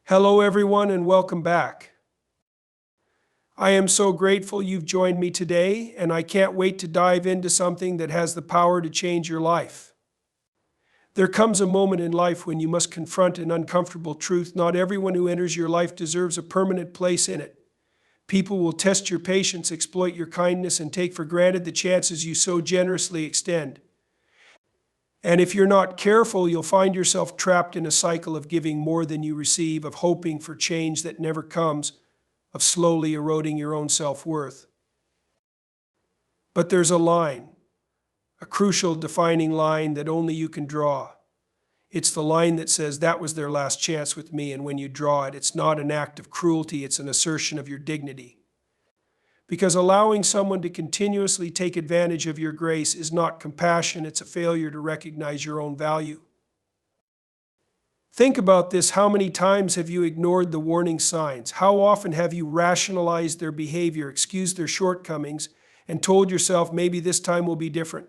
Hello, everyone, and welcome back. I am so grateful you've joined me today, and I can't wait to dive into something that has the power to change your life. There comes a moment in life when you must confront an uncomfortable truth. Not everyone who enters your life deserves a permanent place in it. People will test your patience, exploit your kindness, and take for granted the chances you so generously extend. And if you're not careful, you'll find yourself trapped in a cycle of giving more than you receive, of hoping for change that never comes, of slowly eroding your own self-worth. But there's a line, a crucial defining line that only you can draw. It's the line that says that was their last chance with me, and when you draw it, it's not an act of cruelty, it's an assertion of your dignity. Because allowing someone to continuously take advantage of your grace is not compassion, it's a failure to recognize your own value. Think about this. How many times have you ignored the warning signs? How often have you rationalized their behavior, excused their shortcomings, and told yourself maybe this time will be different?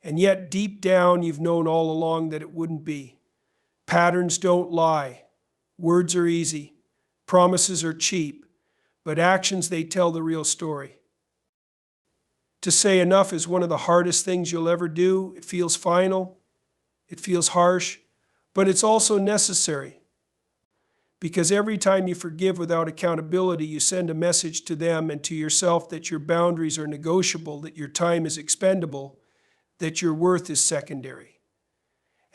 And yet deep down you've known all along that it wouldn't be. Patterns don't lie. Words are easy. Promises are cheap. But actions, they tell the real story. To say enough is one of the hardest things you'll ever do. It feels final. It feels harsh. But it's also necessary. Because every time you forgive without accountability, you send a message to them and to yourself that your boundaries are negotiable, that your time is expendable, that your worth is secondary.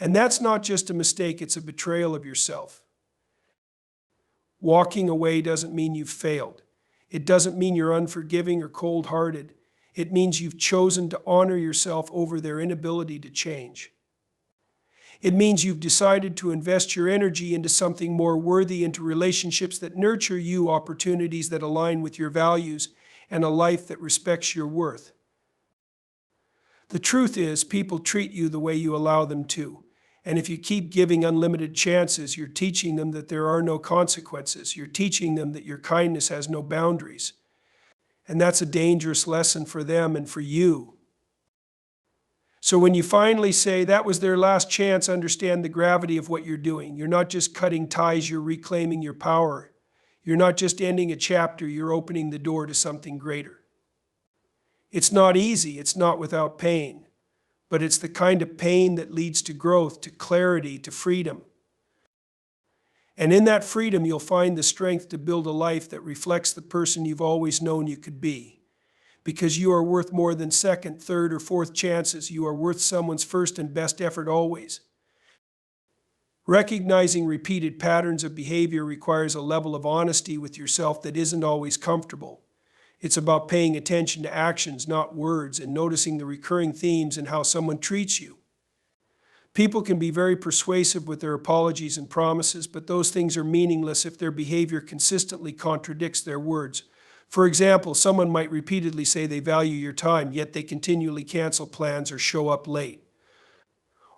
And that's not just a mistake, it's a betrayal of yourself. Walking away doesn't mean you've failed. It doesn't mean you're unforgiving or cold-hearted. It means you've chosen to honor yourself over their inability to change. It means you've decided to invest your energy into something more worthy, into relationships that nurture you, opportunities that align with your values, and a life that respects your worth. The truth is, people treat you the way you allow them to. And if you keep giving unlimited chances, you're teaching them that there are no consequences. You're teaching them that your kindness has no boundaries. And that's a dangerous lesson for them and for you. So when you finally say that was their last chance, understand the gravity of what you're doing. You're not just cutting ties, you're reclaiming your power. You're not just ending a chapter, you're opening the door to something greater. It's not easy, it's not without pain, but it's the kind of pain that leads to growth, to clarity, to freedom. And in that freedom, you'll find the strength to build a life that reflects the person you've always known you could be. Because you are worth more than second, third, or fourth chances. You are worth someone's first and best effort always. Recognizing repeated patterns of behavior requires a level of honesty with yourself that isn't always comfortable. It's about paying attention to actions, not words, and noticing the recurring themes in how someone treats you. People can be very persuasive with their apologies and promises, but those things are meaningless if their behavior consistently contradicts their words. For example, someone might repeatedly say they value your time, yet they continually cancel plans or show up late.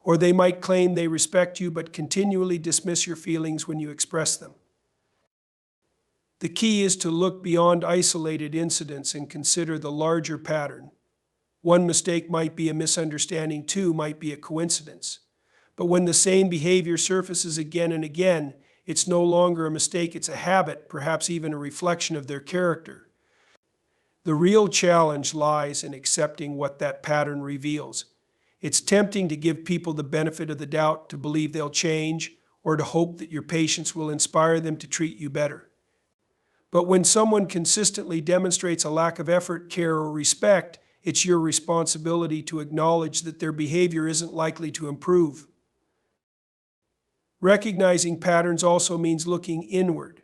Or they might claim they respect you, but continually dismiss your feelings when you express them. The key is to look beyond isolated incidents and consider the larger pattern. One mistake might be a misunderstanding, two might be a coincidence. But when the same behavior surfaces again and again, it's no longer a mistake, it's a habit, perhaps even a reflection of their character. The real challenge lies in accepting what that pattern reveals. It's tempting to give people the benefit of the doubt, to believe they'll change, or to hope that your patience will inspire them to treat you better. But when someone consistently demonstrates a lack of effort, care, or respect, it's your responsibility to acknowledge that their behavior isn't likely to improve. Recognizing patterns also means looking inward.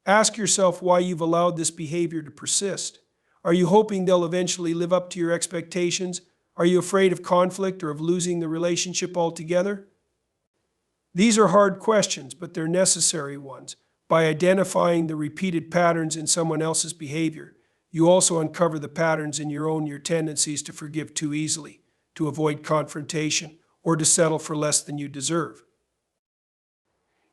Ask yourself why you've allowed this behavior to persist. Are you hoping they'll eventually live up to your expectations? Are you afraid of conflict or of losing the relationship altogether? These are hard questions, but they're necessary ones. By identifying the repeated patterns in someone else's behavior, you also uncover the patterns in your tendencies to forgive too easily, to avoid confrontation, or to settle for less than you deserve.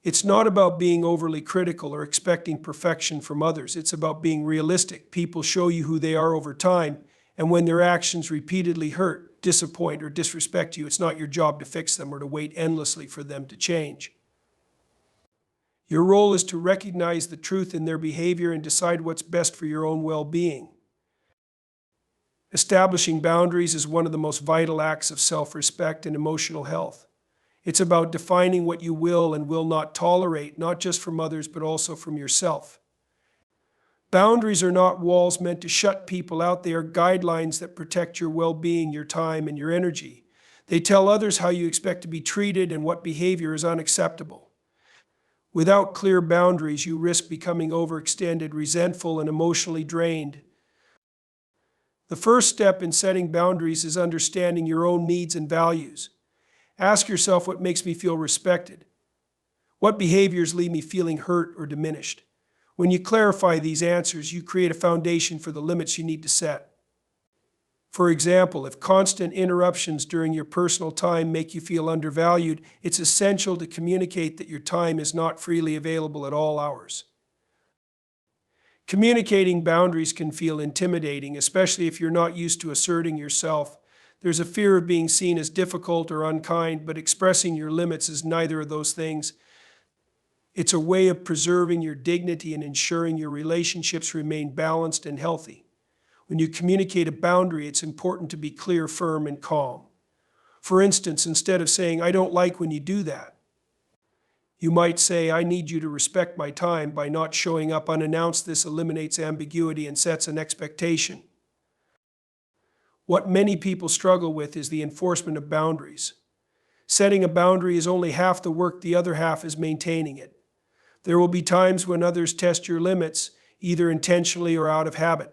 It's not about being overly critical or expecting perfection from others. It's about being realistic. People show you who they are over time, and when their actions repeatedly hurt, disappoint, or disrespect you, it's not your job to fix them or to wait endlessly for them to change. Your role is to recognize the truth in their behavior and decide what's best for your own well-being. Establishing boundaries is one of the most vital acts of self-respect and emotional health. It's about defining what you will and will not tolerate, not just from others, but also from yourself. Boundaries are not walls meant to shut people out. They are guidelines that protect your well-being, your time, and your energy. They tell others how you expect to be treated and what behavior is unacceptable. Without clear boundaries, you risk becoming overextended, resentful, and emotionally drained. The first step in setting boundaries is understanding your own needs and values. Ask yourself, what makes me feel respected? What behaviors leave me feeling hurt or diminished? When you clarify these answers, you create a foundation for the limits you need to set. For example, if constant interruptions during your personal time make you feel undervalued, it's essential to communicate that your time is not freely available at all hours. Communicating boundaries can feel intimidating, especially if you're not used to asserting yourself. There's a fear of being seen as difficult or unkind, but expressing your limits is neither of those things. It's a way of preserving your dignity and ensuring your relationships remain balanced and healthy. When you communicate a boundary, it's important to be clear, firm, and calm. For instance, instead of saying, "I don't like when you do that," you might say, "I need you to respect my time by not showing up unannounced." This eliminates ambiguity and sets an expectation. What many people struggle with is the enforcement of boundaries. Setting a boundary is only half the work, the other half is maintaining it. There will be times when others test your limits, either intentionally or out of habit.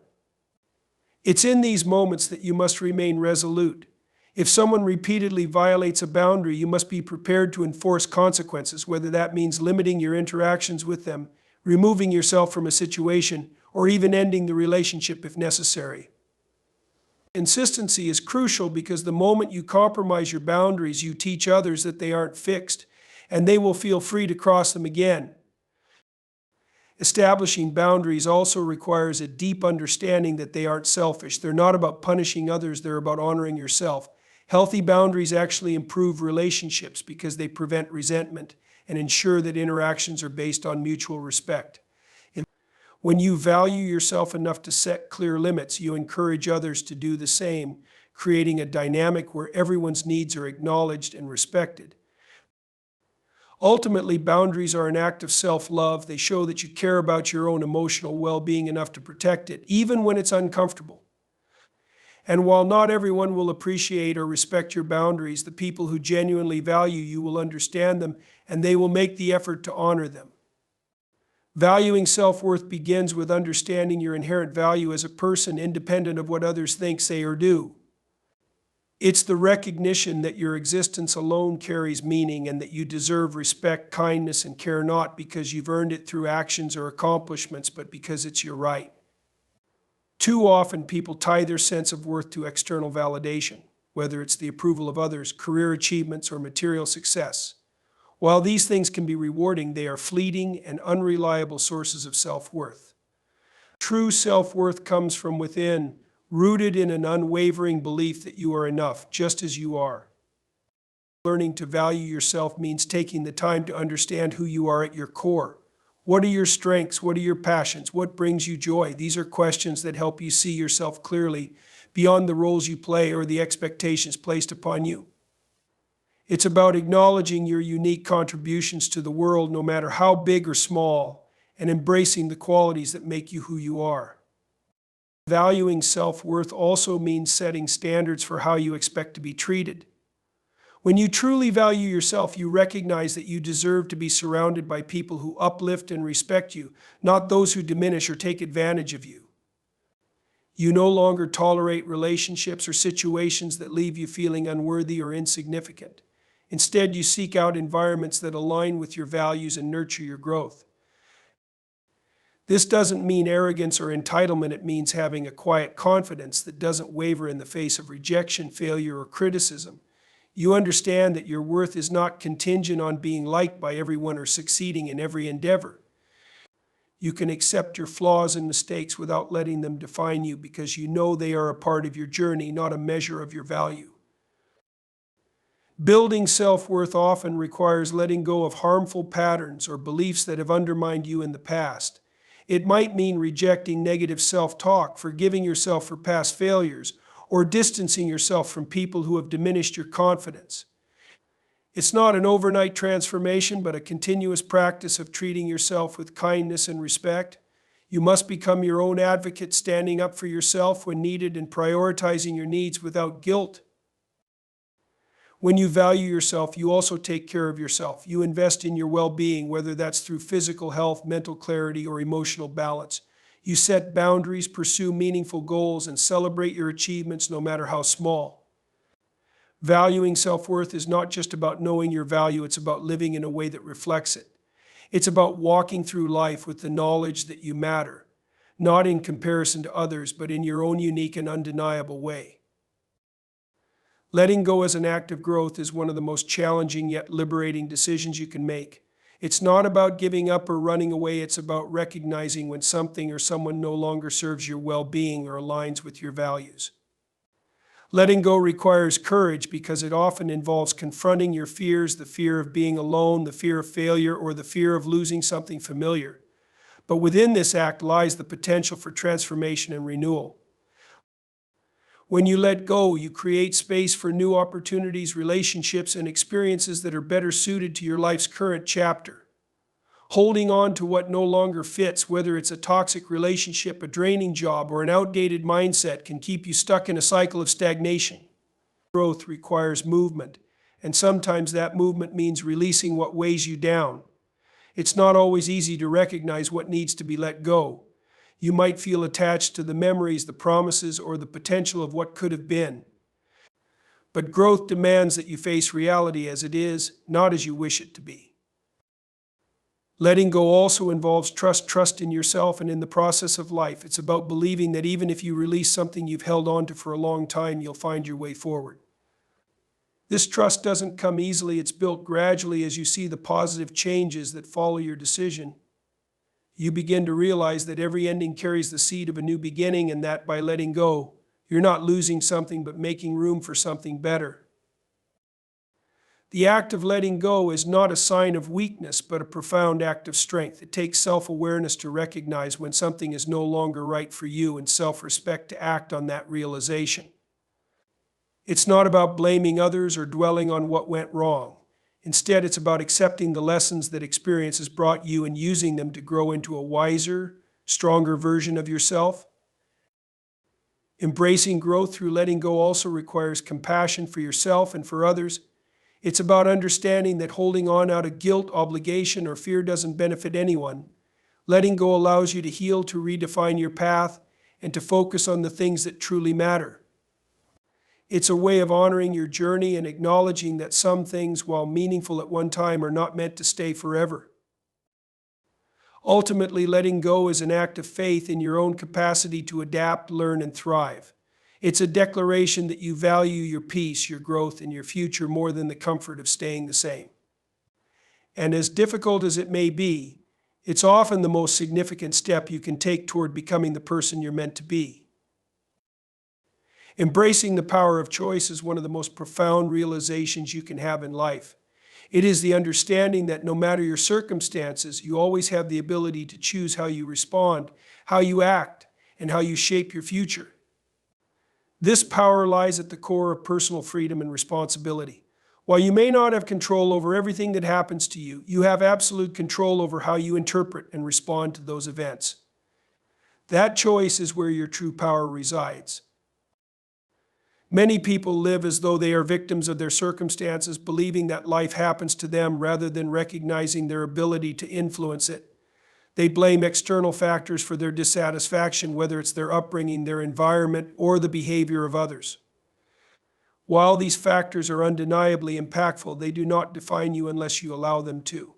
It's in these moments that you must remain resolute. If someone repeatedly violates a boundary, you must be prepared to enforce consequences, whether that means limiting your interactions with them, removing yourself from a situation, or even ending the relationship if necessary. Consistency is crucial because the moment you compromise your boundaries, you teach others that they aren't fixed, and they will feel free to cross them again. Establishing boundaries also requires a deep understanding that they aren't selfish. They're not about punishing others, they're about honoring yourself. Healthy boundaries actually improve relationships because they prevent resentment and ensure that interactions are based on mutual respect. When you value yourself enough to set clear limits, you encourage others to do the same, creating a dynamic where everyone's needs are acknowledged and respected. Ultimately, boundaries are an act of self-love. They show that you care about your own emotional well-being enough to protect it, even when it's uncomfortable. And while not everyone will appreciate or respect your boundaries, the people who genuinely value you will understand them, and they will make the effort to honor them. Valuing self-worth begins with understanding your inherent value as a person, independent of what others think, say, or do. It's the recognition that your existence alone carries meaning and that you deserve respect, kindness, and care not because you've earned it through actions or accomplishments, but because it's your right. Too often, people tie their sense of worth to external validation, whether it's the approval of others, career achievements, or material success. While these things can be rewarding, they are fleeting and unreliable sources of self-worth. True self-worth comes from within, rooted in an unwavering belief that you are enough, just as you are. Learning to value yourself means taking the time to understand who you are at your core. What are your strengths? What are your passions? What brings you joy? These are questions that help you see yourself clearly, beyond the roles you play or the expectations placed upon you. It's about acknowledging your unique contributions to the world, no matter how big or small, and embracing the qualities that make you who you are. Valuing self-worth also means setting standards for how you expect to be treated. When you truly value yourself, you recognize that you deserve to be surrounded by people who uplift and respect you, not those who diminish or take advantage of you. You no longer tolerate relationships or situations that leave you feeling unworthy or insignificant. Instead, you seek out environments that align with your values and nurture your growth. This doesn't mean arrogance or entitlement. It means having a quiet confidence that doesn't waver in the face of rejection, failure, or criticism. You understand that your worth is not contingent on being liked by everyone or succeeding in every endeavor. You can accept your flaws and mistakes without letting them define you because you know they are a part of your journey, not a measure of your value. Building self-worth often requires letting go of harmful patterns or beliefs that have undermined you in the past. It might mean rejecting negative self-talk, forgiving yourself for past failures, or distancing yourself from people who have diminished your confidence. It's not an overnight transformation, but a continuous practice of treating yourself with kindness and respect. You must become your own advocate, standing up for yourself when needed and prioritizing your needs without guilt. When you value yourself, you also take care of yourself. You invest in your well-being, whether that's through physical health, mental clarity, or emotional balance. You set boundaries, pursue meaningful goals, and celebrate your achievements no matter how small. Valuing self-worth is not just about knowing your value, it's about living in a way that reflects it. It's about walking through life with the knowledge that you matter, not in comparison to others, but in your own unique and undeniable way. Letting go as an act of growth is one of the most challenging yet liberating decisions you can make. It's not about giving up or running away, it's about recognizing when something or someone no longer serves your well-being or aligns with your values. Letting go requires courage because it often involves confronting your fears, the fear of being alone, the fear of failure, or the fear of losing something familiar. But within this act lies the potential for transformation and renewal. When you let go, you create space for new opportunities, relationships, and experiences that are better suited to your life's current chapter. Holding on to what no longer fits, whether it's a toxic relationship, a draining job, or an outdated mindset, can keep you stuck in a cycle of stagnation. Growth requires movement, and sometimes that movement means releasing what weighs you down. It's not always easy to recognize what needs to be let go. You might feel attached to the memories, the promises, or the potential of what could have been. But growth demands that you face reality as it is, not as you wish it to be. Letting go also involves trust in yourself and in the process of life. It's about believing that even if you release something you've held on to for a long time, you'll find your way forward. This trust doesn't come easily. It's built gradually as you see the positive changes that follow your decision. You begin to realize that every ending carries the seed of a new beginning, and that by letting go, you're not losing something but making room for something better. The act of letting go is not a sign of weakness, but a profound act of strength. It takes self-awareness to recognize when something is no longer right for you and self-respect to act on that realization. It's not about blaming others or dwelling on what went wrong. Instead, it's about accepting the lessons that experience has brought you and using them to grow into a wiser, stronger version of yourself. Embracing growth through letting go also requires compassion for yourself and for others. It's about understanding that holding on out of guilt, obligation, or fear doesn't benefit anyone. Letting go allows you to heal, to redefine your path, and to focus on the things that truly matter. It's a way of honoring your journey and acknowledging that some things, while meaningful at one time, are not meant to stay forever. Ultimately, letting go is an act of faith in your own capacity to adapt, learn, and thrive. It's a declaration that you value your peace, your growth, and your future more than the comfort of staying the same. And as difficult as it may be, it's often the most significant step you can take toward becoming the person you're meant to be. Embracing the power of choice is one of the most profound realizations you can have in life. It is the understanding that no matter your circumstances, you always have the ability to choose how you respond, how you act, and how you shape your future. This power lies at the core of personal freedom and responsibility. While you may not have control over everything that happens to you, you have absolute control over how you interpret and respond to those events. That choice is where your true power resides. Many people live as though they are victims of their circumstances, believing that life happens to them rather than recognizing their ability to influence it. They blame external factors for their dissatisfaction, whether it's their upbringing, their environment, or the behavior of others. While these factors are undeniably impactful, they do not define you unless you allow them to.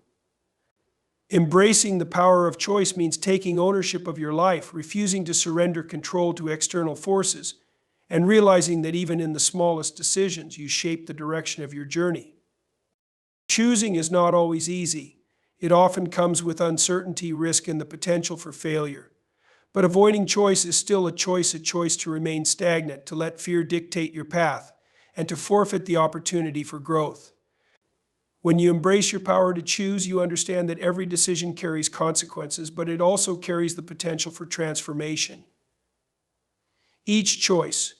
Embracing the power of choice means taking ownership of your life, refusing to surrender control to external forces, and realizing that even in the smallest decisions, you shape the direction of your journey. Choosing is not always easy. It often comes with uncertainty, risk, and the potential for failure. But avoiding choice is still a choice to remain stagnant, to let fear dictate your path, and to forfeit the opportunity for growth. When you embrace your power to choose, you understand that every decision carries consequences, but it also carries the potential for transformation. Each choice,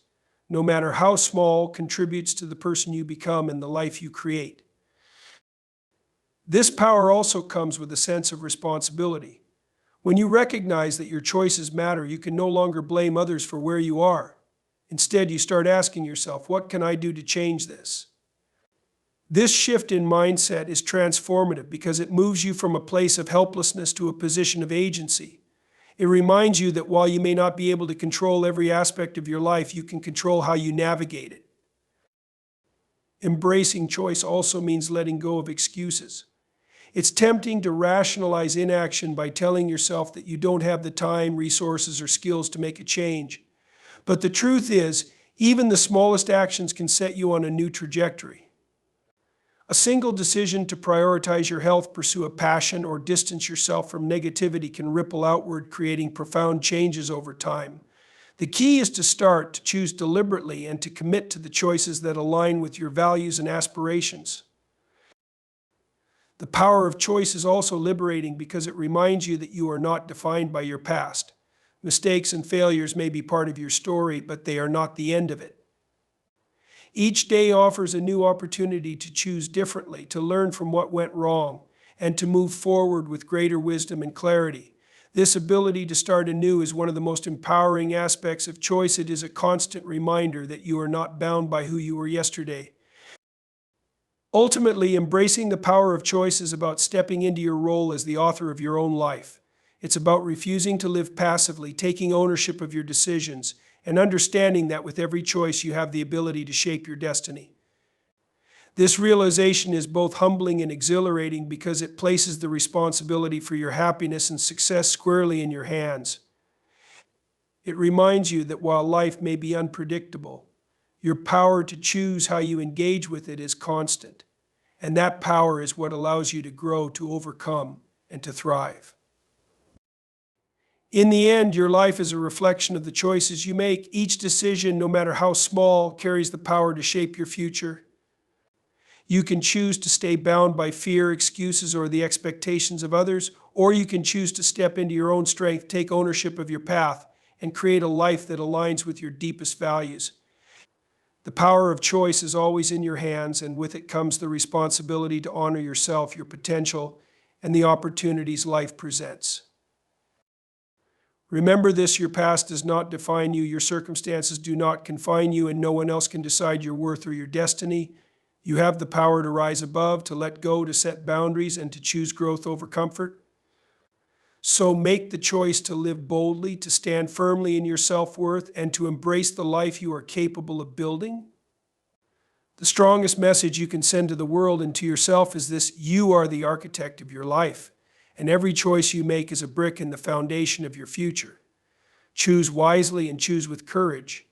no matter how small, contributes to the person you become and the life you create. This power also comes with a sense of responsibility. When you recognize that your choices matter, you can no longer blame others for where you are. Instead, you start asking yourself, what can I do to change this? This shift in mindset is transformative because it moves you from a place of helplessness to a position of agency. It reminds you that while you may not be able to control every aspect of your life, you can control how you navigate it. Embracing choice also means letting go of excuses. It's tempting to rationalize inaction by telling yourself that you don't have the time, resources, or skills to make a change. But the truth is, even the smallest actions can set you on a new trajectory. A single decision to prioritize your health, pursue a passion, or distance yourself from negativity can ripple outward, creating profound changes over time. The key is to start, to choose deliberately, and to commit to the choices that align with your values and aspirations. The power of choice is also liberating because it reminds you that you are not defined by your past. Mistakes and failures may be part of your story, but they are not the end of it. Each day offers a new opportunity to choose differently, to learn from what went wrong, and to move forward with greater wisdom and clarity. This ability to start anew is one of the most empowering aspects of choice. It is a constant reminder that you are not bound by who you were yesterday. Ultimately, embracing the power of choice is about stepping into your role as the author of your own life. It's about refusing to live passively, taking ownership of your decisions, and understanding that with every choice you have the ability to shape your destiny. This realization is both humbling and exhilarating because it places the responsibility for your happiness and success squarely in your hands. It reminds you that while life may be unpredictable, your power to choose how you engage with it is constant. And that power is what allows you to grow, to overcome, and to thrive. In the end, your life is a reflection of the choices you make. Each decision, no matter how small, carries the power to shape your future. You can choose to stay bound by fear, excuses, or the expectations of others, or you can choose to step into your own strength, take ownership of your path, and create a life that aligns with your deepest values. The power of choice is always in your hands, and with it comes the responsibility to honor yourself, your potential, and the opportunities life presents. Remember this, your past does not define you, your circumstances do not confine you, and no one else can decide your worth or your destiny. You have the power to rise above, to let go, to set boundaries, and to choose growth over comfort. So make the choice to live boldly, to stand firmly in your self-worth, and to embrace the life you are capable of building. The strongest message you can send to the world and to yourself is this: you are the architect of your life, and every choice you make is a brick in the foundation of your future. Choose wisely and choose with courage,